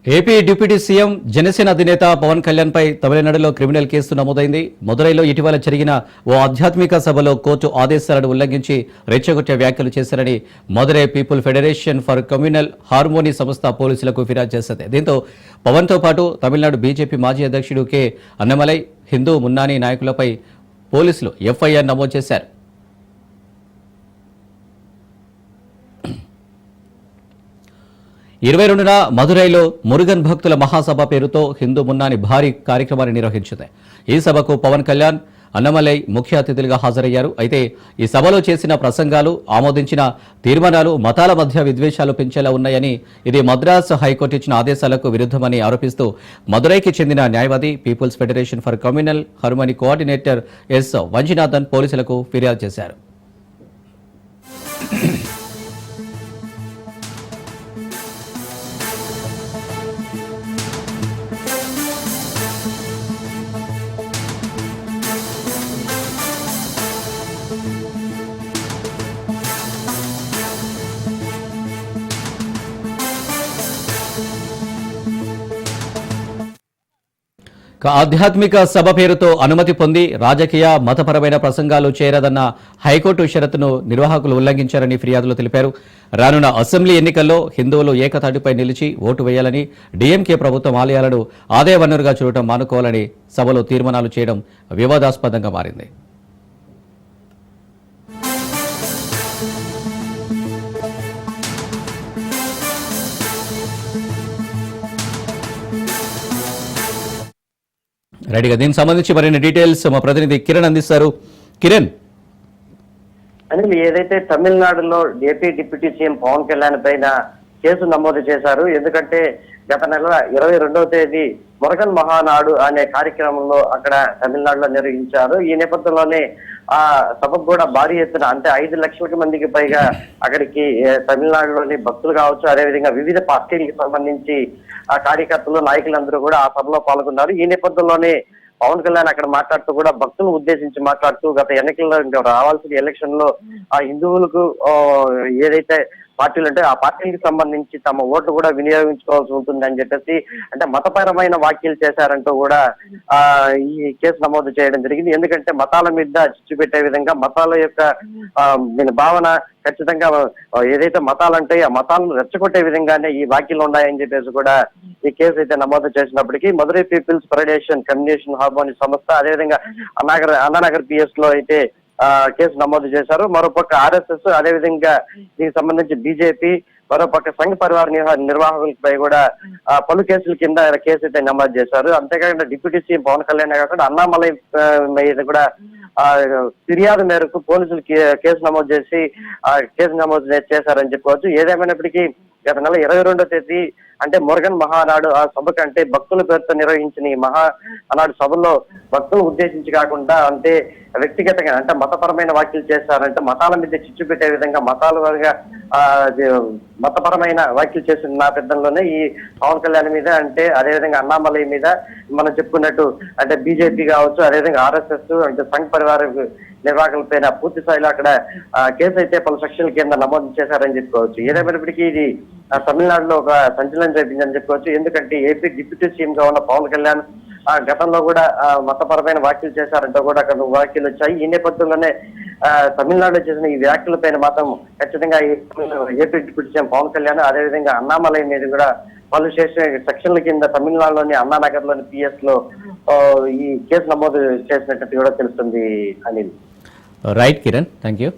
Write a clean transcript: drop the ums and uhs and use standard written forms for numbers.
AP deputy CM Janasena అధినేత పవన్ కళ్యాణ్ పై తమిళనాడులో criminal case నమోదైంది. మదురైలో ఇటీవల జరిగిన ఓ ఆధ్యాత్మిక సభలో కోర్టు ఆదేశాలను ఉల్లంఘించి రెచ్చగొట్టే వ్యాఖ్యలు చేశారని Madurai people federation for Communal harmony సంస్థ పోలీసులకు ఫిర్యాదు చేసింది. దీంతో పవన్తో పాటు తమిళనాడు బీజేపీ మాజీ అధ్యక్షుడు కె అన్నమలై, హిందూ మున్నానీ నాయకులపై పోలీసులు ఎఫ్ఐఆర్ నమోదు చేశారు. 22న మదురైలో మురుగన్ భక్తుల మహాసభ పేరుతో హిందూ మున్నాని భారీ కార్యక్రమాన్ని నిర్వహించింది. ఈ సభకు పవన్ కళ్యాణ్, అన్నమలై ముఖ్య అతిథులుగా హాజరయ్యారు. అయితే ఈ సభలో చేసిన ప్రసంగాలు, ఆమోదించిన తీర్మానాలు మతాల మధ్య విద్వేషాలు పెంచేలా ఉన్నాయని, ఇది మద్రాసు హైకోర్టు ఇచ్చిన ఆదేశాలకు విరుద్ధమని ఆరోపిస్తూ మదురైకి చెందిన న్యాయవాది, People's Federation for Communal Harmony coordinator S Vanjinathan పోలీసులకు ఫిర్యాదు చేశారు. ఆధ్యాత్మిక సభ పేరుతో అనుమతి పొంది రాజకీయ, మతపరమైన ప్రసంగాలు చేయరాదన్న హైకోర్టు షరతును నిర్వాహకులు ఉల్లంఘించారని ఫిర్యాదులో తెలిపారు. రానున్న అసెంబ్లీ ఎన్నికల్లో హిందువులు ఏకతాటిపై నిలిచి ఓటు వేయాలని, డీఎంకే ప్రభుత్వం ఆలయాలను ఆదాయ వనరుగా చూడటం మానుకోవాలని సభలో తీర్మానాలు చేయడం వివాదాస్పదంగా మారింది. రైట్గా దీనికి సంబంధించి మరిన్ని డీటెయిల్స్ మా ప్రతినిధి కిరణ్ అందిస్తారు. కిరణ్, అనిల్, ఏదైతే తమిళనాడులో AP deputy CM Pawan Kalyan పైన కేసు నమోదు చేశారు. ఎందుకంటే గత నెల 22వ తేదీ మురుగన్ మహానాడు అనే కార్యక్రమంలో అక్కడ తమిళనాడులో నిర్వహించారు. ఈ నేపథ్యంలోనే ఆ సభకు కూడా భారీ ఎత్తున అంటే 5 లక్షల మందికి పైగా అక్కడికి తమిళనాడులోని భక్తులు కావచ్చు, అదేవిధంగా వివిధ పార్టీలకు సంబంధించి ఆ కార్యకర్తలు, నాయకులందరూ కూడా ఆ సభలో పాల్గొన్నారు. ఈ నేపథ్యంలోనే పవన్ కళ్యాణ్ అక్కడ మాట్లాడుతూ కూడా భక్తులను ఉద్దేశించి మాట్లాడుతూ గత ఎన్నికల్లో రావాల్సిన ఎలక్షన్ లో ఆ హిందువులకు ఏదైతే పార్టీలు అంటే ఆ పార్టీకి సంబంధించి తమ ఓట్లు కూడా వినియోగించుకోవాల్సి ఉంటుంది అని చెప్పేసి అంటే మతపరమైన వ్యాఖ్యలు చేశారంటూ కూడా ఈ కేసు నమోదు చేయడం జరిగింది. ఎందుకంటే మతాల మీద చిచ్చు పెట్టే విధంగా, మతాల యొక్క భావన ఖచ్చితంగా ఏదైతే మతాలు ఉంటాయో ఆ మతాలను రెచ్చగొట్టే విధంగానే ఈ వ్యాఖ్యలు ఉన్నాయని చెప్పేసి కూడా ఈ కేసు అయితే నమోదు చేసినప్పటికీ Madurai people's federation communication harmony సంస్థ, అదేవిధంగా అన్నానగర్ పిఎస్ లో అయితే కేసు నమోదు చేశారు. మరోపక్క ఆర్ఎస్ఎస్, అదేవిధంగా దీనికి సంబంధించి బీజేపీ, మరోపక్క సంఘ పరివార నిర్వాహకులపై కూడా పలు కేసుల కింద కేసు అయితే నమోదు చేశారు. అంతేకాకుండా డిప్యూటీ సీఎం పవన్ కళ్యాణ్ కాకుండా అన్నామలై మీద కూడా ఫిర్యాదు మేరకు పోలీసులు కేసు నమోదు చేసి కేసు నమోదు చేశారని చెప్పుకోవచ్చు. ఏదేమైనప్పటికీ గత నెల 22వ తేదీ అంటే మురుగన్ మహానాడు ఆ సభ కంటే భక్తుల పేరుతో నిర్వహించిన ఈ మహానాడు సభలో భక్తులను ఉద్దేశించి కాకుండా అంటే వ్యక్తిగతంగా అంటే మతపరమైన వ్యాఖ్యలు చేశారంటే మతాల మీద చిచ్చు పెట్టే విధంగా మతాల వారిగా మతపరమైన వ్యాఖ్యలు చేసిన నేపథ్యంలోనే ఈ పవన్ కళ్యాణ్ మీద అంటే అదేవిధంగా అన్నామలై మీద మనం చెప్పుకున్నట్టు అంటే బీజేపీ కావచ్చు, అదేవిధంగా ఆర్ఎస్ఎస్ అంటే సంఘ పరివార నిర్వాహకులపైన పూర్తి స్థాయిలో అక్కడ కేసు అయితే పలు సెక్షన్ల కింద నమోదు చేశారని చెప్పుకోవచ్చు. ఏదేమైనప్పటికీ ఇది తమిళనాడులో ఒక సంచలనం రేపిందని చెప్పుకోవచ్చు. ఎందుకంటే ఏపీ డిప్యూటీ సీఎం గా ఉన్న పవన్ కళ్యాణ్ గతంలో కూడా మతపరమైన వ్యాఖ్యలు చేశారంటూ కూడా అక్కడ వ్యాఖ్యలు వచ్చాయి. ఈ నేపథ్యంలోనే తమిళనాడులో చేసిన ఈ వ్యాఖ్యలపైన మాత్రం ఖచ్చితంగా AP deputy CM Pawan Kalyan, అదేవిధంగా అన్నామలై మీద కూడా పలు సెక్షన్ల కింద తమిళనాడులోని అన్నానగర్ లోని పిఎస్ లో ఈ కేసు నమోదు చేసినట్టు కూడా తెలుస్తుంది. Anil, right Kiran, thank you.